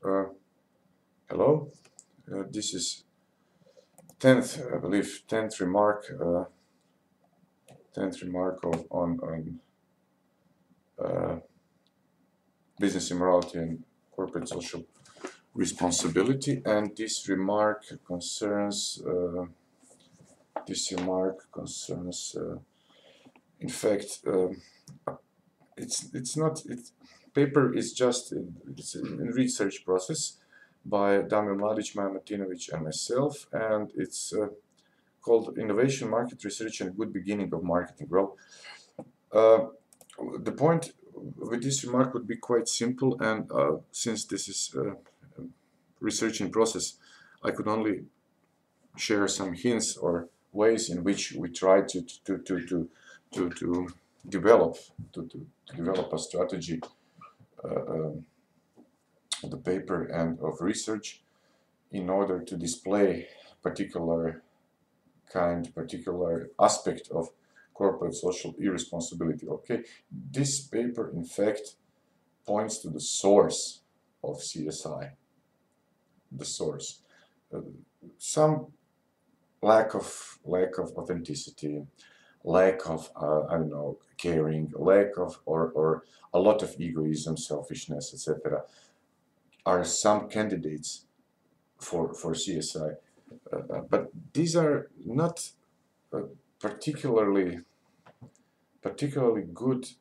Hello, this is 10th, I believe, 10th remark, 10th remark on business immorality and corporate social responsibility, and this remark concerns, in fact, it's not. Paper is just it's a research process by Damir Mladić, Martinović and myself, and it's called Innovation, Market Research and Good Beginning of Marketing. Well, the point with this remark would be quite simple, and since this is a research in process, I could only share some hints or ways in which we try to develop a strategy of the paper and of research in order to display particular aspect of corporate social irresponsibility. Okay, this paper in fact points to the source of CSI, the source. Some lack of authenticity, lack of I don't know, caring, lack of or a lot of egoism, selfishness, etc. are some candidates for CSI, but these are not particularly good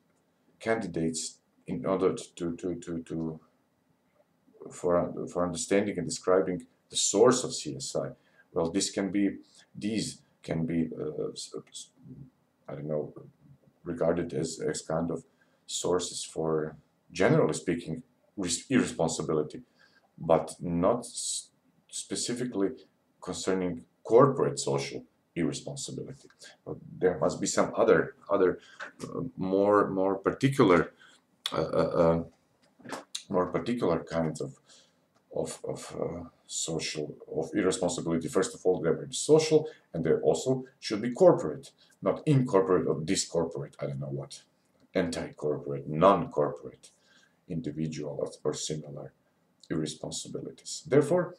candidates in order for understanding and describing the source of CSI. Well, these can be I don't know, regarded as kind of sources for, generally speaking, irresponsibility, but not specifically concerning corporate social irresponsibility. There must be some other more particular kinds of social irresponsibility. First of all, there is social, and there also should be corporate, not incorporate or discorporate. I don't know what, anti-corporate, non-corporate, individual or similar irresponsibilities. Therefore,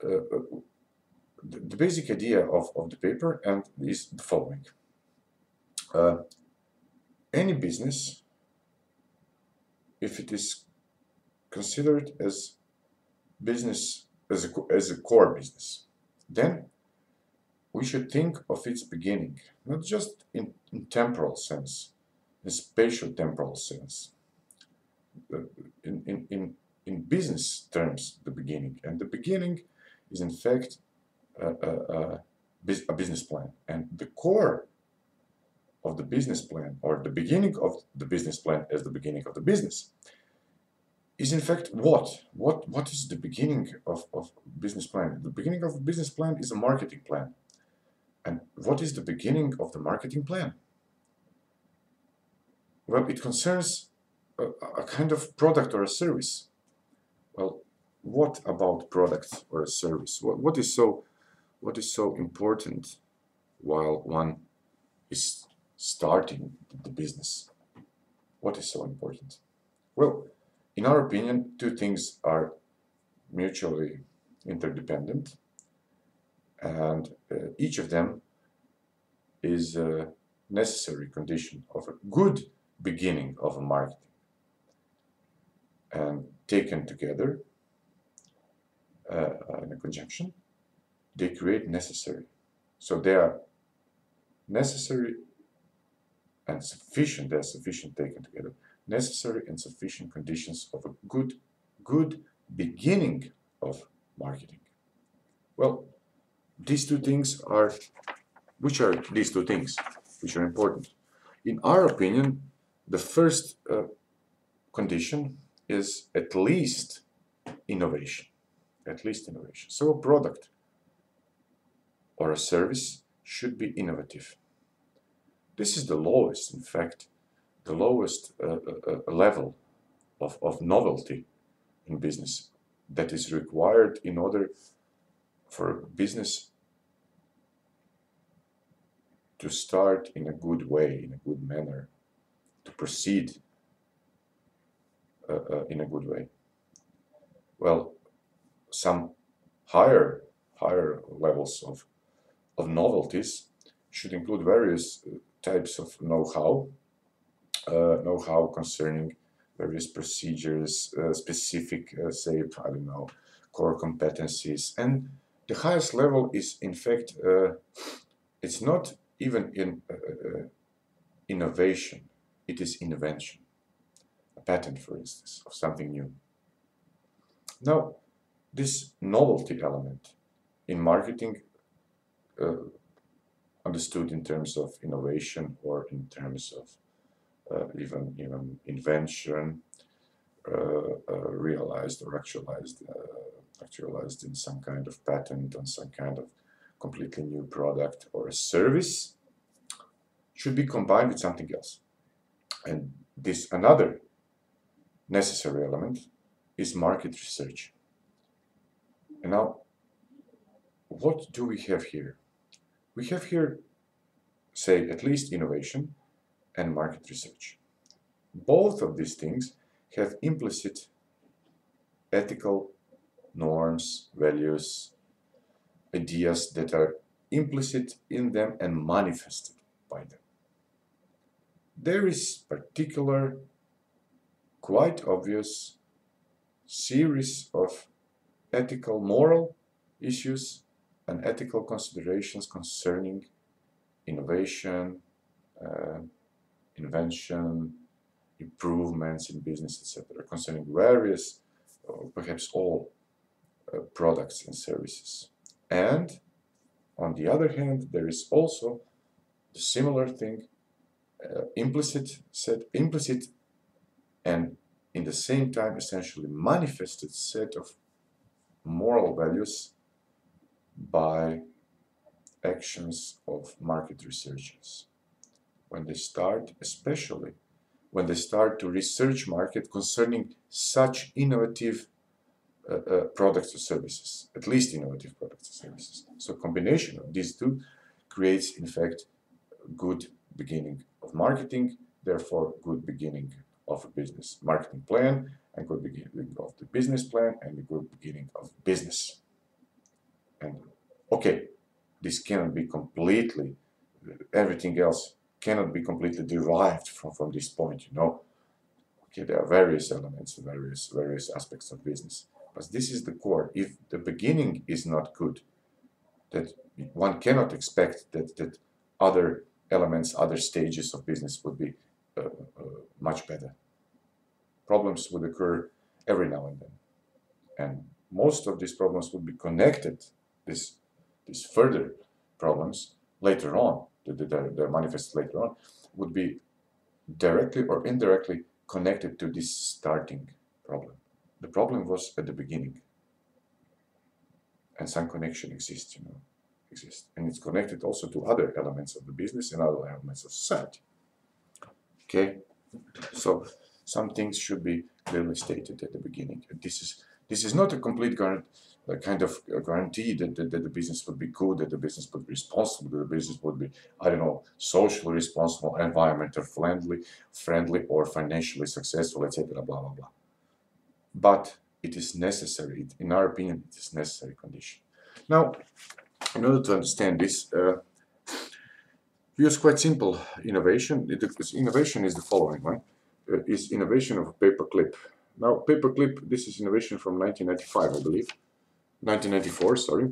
the basic idea of the paper is the following: any business, if it is considered as business as a core business, then we should think of its beginning, not just in temporal sense, in spatial temporal sense, in business terms, the beginning. And the beginning is in fact a business plan, and the core of the business plan, or the beginning of the business plan as the beginning of the business, is in fact what is the beginning of business plan? The beginning of a business plan is a marketing plan. And what is the beginning of the marketing plan? Well, it concerns a kind of product or a service. Well, what about product or a service? What is so important while one is starting the business? What is so important? Well, in our opinion, two things are mutually interdependent, and each of them is a necessary condition of a good beginning of a marketing. And taken together in a conjunction, they create necessary. So they are necessary and sufficient. They are sufficient taken together. Necessary and sufficient conditions of a good beginning of marketing. Well, these two things are, which are these two things which are important? In our opinion, the first condition is at least innovation. At least innovation. So a product or a service should be innovative. This is the lowest, in fact, the lowest level of novelty in business that is required in order for a business to start in a good way, in a good manner, to proceed in a good way. Well, some higher levels of novelties should include various types of know-how concerning various procedures, specific, say, I don't know, core competencies. And the highest level is, in fact, it's not even in innovation, it is invention. A patent, for instance, of something new. Now, this novelty element in marketing, understood in terms of innovation or in terms of even invention, realized or actualized in some kind of patent on some kind of completely new product or a service, should be combined with something else. And this another necessary element is market research. And now, what do we have here? We have here, say, at least innovation and market research. Both of these things have implicit ethical norms, values, ideas that are implicit in them and manifested by them. There is particular, quite obvious series of ethical, moral issues and ethical considerations concerning innovation, invention, improvements in business, etc., concerning various, or perhaps all, products and services. And on the other hand, there is also the similar thing, implicit and in the same time essentially manifested set of moral values by actions of market researchers. When they start, especially when they start to research market concerning such innovative products or services, at least innovative products or services. So combination of these two creates, in fact, good beginning of marketing, therefore good beginning of a business marketing plan, and good beginning of the business plan, and a good beginning of business. And okay, this cannot be completely, everything else cannot be completely derived from this point, you know. Okay, there are various elements, various aspects of business, but this is the core. If the beginning is not good, that one cannot expect that other elements, other stages of business would be much better. Problems would occur every now and then, and most of these problems would be connected, these further problems later on, that are manifested later on, would be directly or indirectly connected to this starting problem. The problem was at the beginning, and some connection exists, you know, and it's connected also to other elements of the business and other elements of society. Okay, so some things should be clearly stated at the beginning. This is not a complete kind of guarantee that the business would be good, that the business would be responsible, that the business would be, I don't know, socially responsible, environmentally friendly, or financially successful, etc. Blah blah blah. But it is necessary. In our opinion, it is necessary condition. Now, in order to understand this, we use quite simple innovation. Innovation is the following one: is innovation of a paperclip. Now, paperclip. This is innovation from 1995, I believe. 1994, sorry.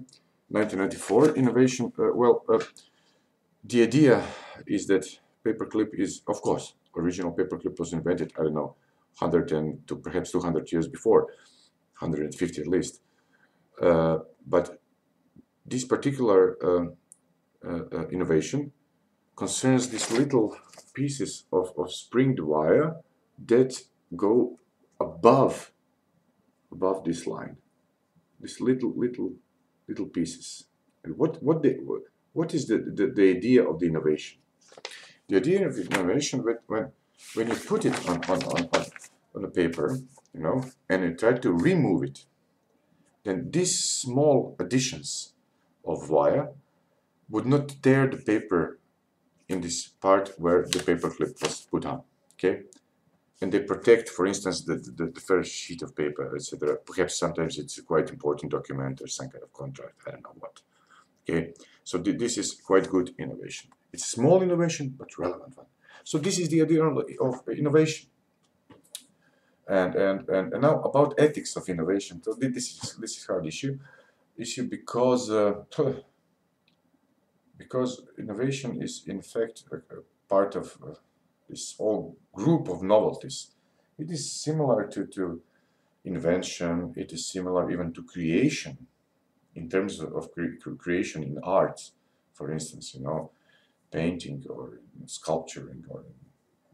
1994 innovation. The idea is that paperclip is, of course, original paperclip was invented, I don't know, 100 to perhaps 200 years before, 150 at least. But this particular innovation concerns these little pieces of springed wire that go above this line. These little pieces. And what is the idea of the innovation? The idea of the innovation, when you put it on a paper, you know, and you try to remove it, then these small additions of wire would not tear the paper in this part where the paperclip was put on. Okay, and they protect, for instance, the first sheet of paper, etc. Perhaps sometimes it's a quite important document or some kind of contract, I don't know what. Okay, so this is quite good innovation. It's a small innovation, but relevant one. So this is the idea of innovation. And now about ethics of innovation. So this is hard issue because innovation is in fact a part of this whole group of novelties. It is similar to invention. It is similar even to creation, in terms of creation in art, for instance, you know, painting or sculpturing or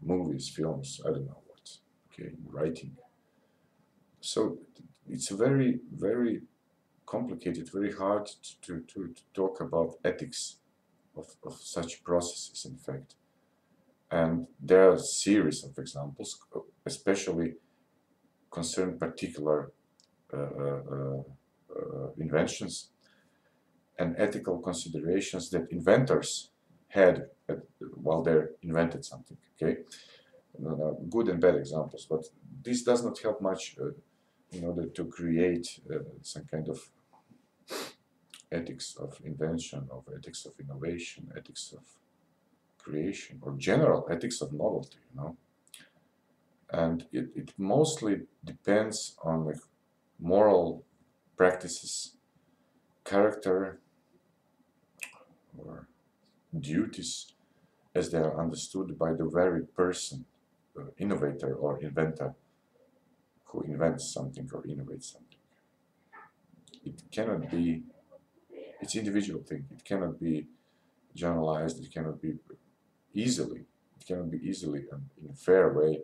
movies, films, I don't know what, okay, writing. So it's very, very complicated, very hard to talk about ethics of such processes, in fact. And there are a series of examples, especially concern particular inventions and ethical considerations that inventors had while they invented something. Okay, good and bad examples, but this does not help much in order to create some kind of ethics of invention, of ethics of innovation, ethics of creation, or general ethics of novelty, you know. And it mostly depends on the moral practices, character, or duties as they are understood by the very person, innovator or inventor, who invents something or innovates something. It cannot be, it's individual thing, it cannot be generalized, it cannot be easily in a fair way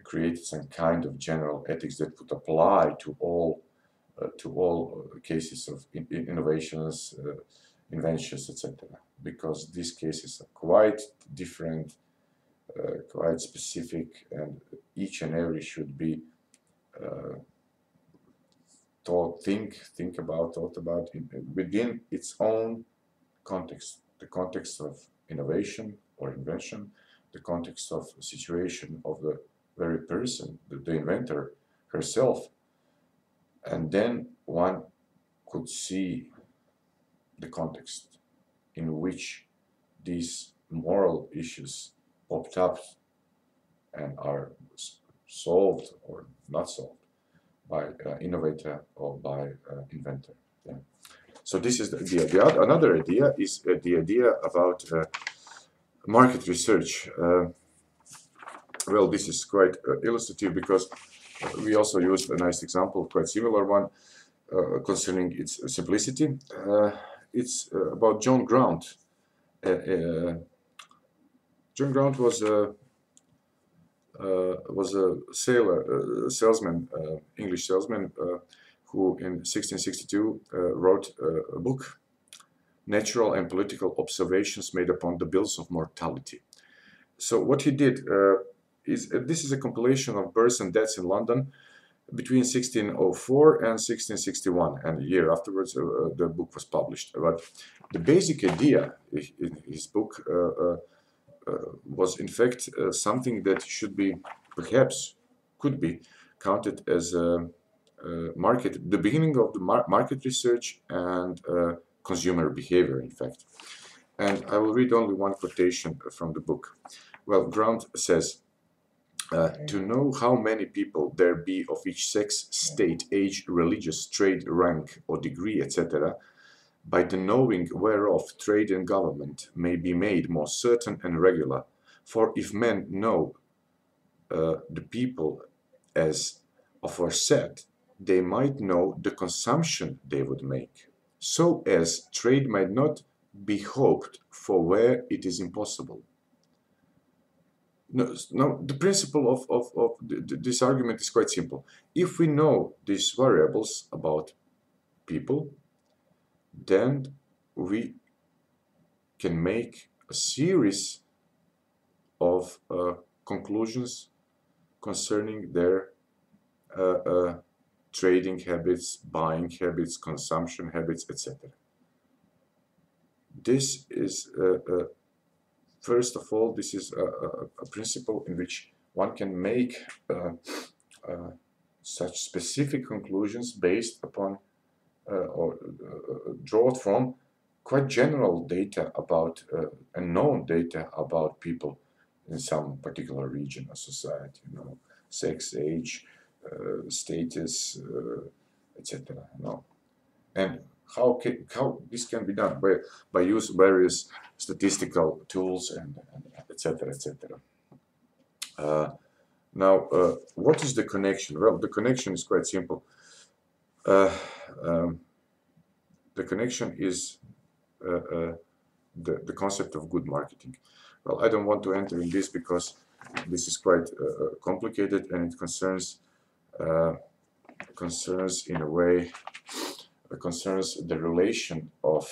create some kind of general ethics that would apply to all cases of innovations, inventions, etc. Because these cases are quite different, quite specific, and each and every should be thought about within its own context, the context of innovation or invention, the context of situation of the very person, the inventor herself, and then one could see the context in which these moral issues popped up and are solved or not solved by innovator or by inventor. Yeah. So this is the idea. Another idea is the idea about market research. Well, this is quite illustrative because we also used a nice example, quite similar one, concerning its simplicity. It's about John Grant. John Grant was a salesman, English salesman, who in 1662 wrote a book, Natural and Political Observations Made Upon the Bills of Mortality. So what he did is, this is a compilation of births and deaths in London between 1604 and 1661, and a year afterwards the book was published. But the basic idea in his book was in fact something that should be, perhaps could be counted as the beginning of the market research and consumer behavior, in fact. And I will read only one quotation from the book. Well, Grant says, to know how many people there be of each sex, state, age, religious, trade, rank, or degree, etc., by the knowing whereof trade and government may be made more certain and regular. For if men know the people as aforesaid, they might know the consumption they would make, so as trade might not be hoped for where it is impossible. Now, the principle of this argument is quite simple. If we know these variables about people, then we can make a series of conclusions concerning their trading habits, buying habits, consumption habits, etc. This is, first of all, this is a principle in which one can make such specific conclusions based upon or draw from quite general data about and known data about people in some particular region or society, you know, sex, age, status, etc. You know, and how this can be done by use various statistical tools and etc. etc. Now, what is the connection? Well, the connection is quite simple. The connection is the concept of good marketing. Well, I don't want to enter in this because this is quite complicated, and it concerns in a way concerns the relation of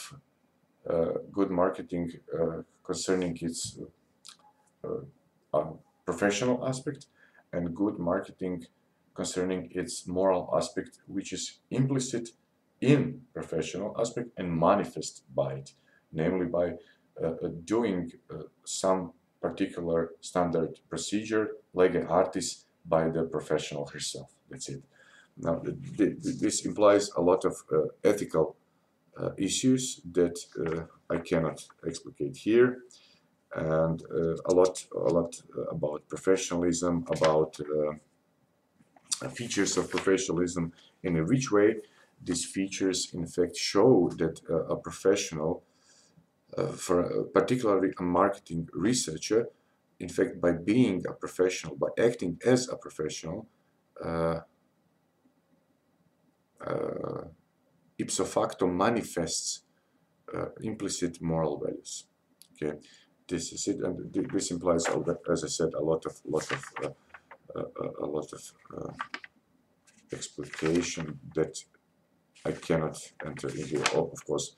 good marketing concerning its professional aspect, and good marketing concerning its moral aspect, which is implicit in professional aspect and manifest by it, namely by doing some particular standard procedure, lege artis, by the professional herself. That's it. Now, this implies a lot of ethical issues that I cannot explicate here, and a lot about professionalism, about features of professionalism, and in which way these features in fact show that a professional, particularly a marketing researcher, in fact, by being a professional, by acting as a professional, ipso facto manifests implicit moral values. Okay, this is it, and this implies, as I said, a lot of explication that I cannot enter into. Of course,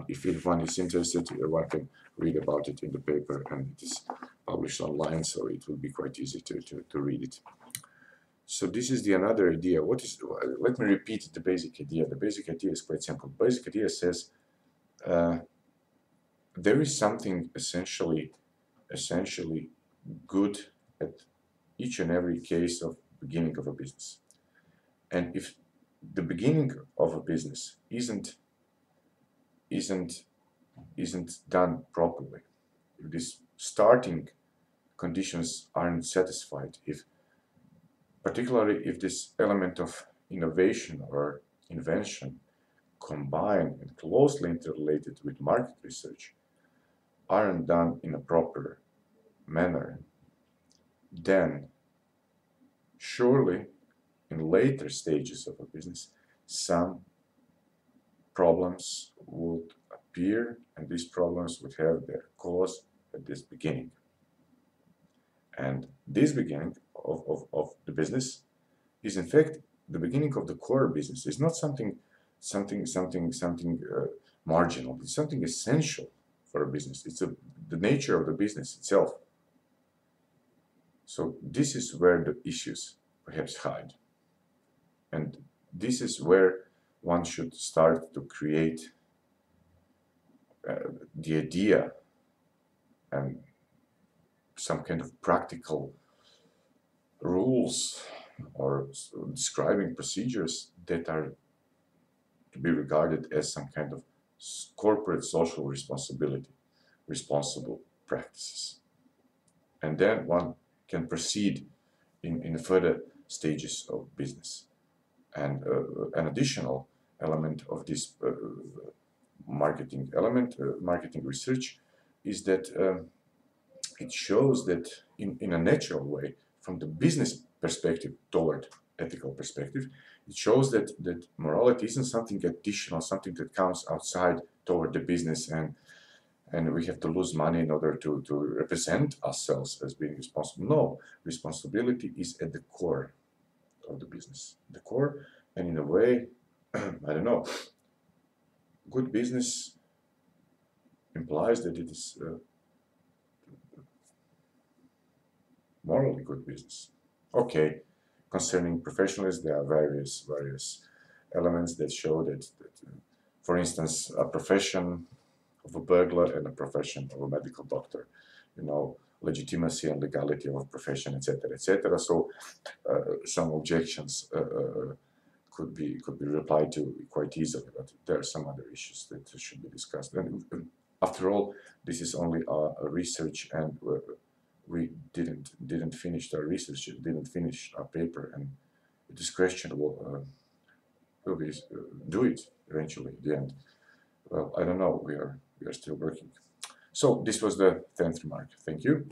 if one is interested, one can read about it in the paper, and it is published online, so it will be quite easy to read it. So this is another idea. Let me repeat the basic idea. The basic idea is quite simple. The basic idea says there is something essentially good at each and every case of beginning of a business. And if the beginning of a business isn't done properly, if these starting conditions aren't satisfied, particularly if this element of innovation or invention combined and closely interrelated with market research aren't done in a proper manner, then surely in later stages of a business some problems would appear, and these problems would have their cause at this beginning. And this beginning of the business is in fact the beginning of the core business. It's not something marginal. It's something essential for a business. It's the nature of the business itself. So this is where the issues perhaps hide, and this is where one should start to create the idea and some kind of practical rules or describing procedures that are to be regarded as some kind of corporate social responsibility, responsible practices. And then one can proceed in further stages of business. And an additional element of this marketing research is that it shows that in a natural way, from the business perspective toward ethical perspective, it shows that morality isn't something additional, something that comes outside toward the business, and we have to lose money in order to represent ourselves as being responsible. No, responsibility is at the core of the business, the core, and in a way, I don't know, good business implies that it is morally good business. Okay, concerning professionalism, there are various elements that show that for instance, a profession of a burglar and a profession of a medical doctor, you know, legitimacy and legality of profession, etc., etc. So some objections could be replied to quite easily, but there are some other issues that should be discussed. And after all, this is only a research, and we didn't finish our research, didn't finish our paper, and it is questionable. Will we do it eventually at the end? Well, I don't know. We are still working. So this was the 10th remark. Thank you.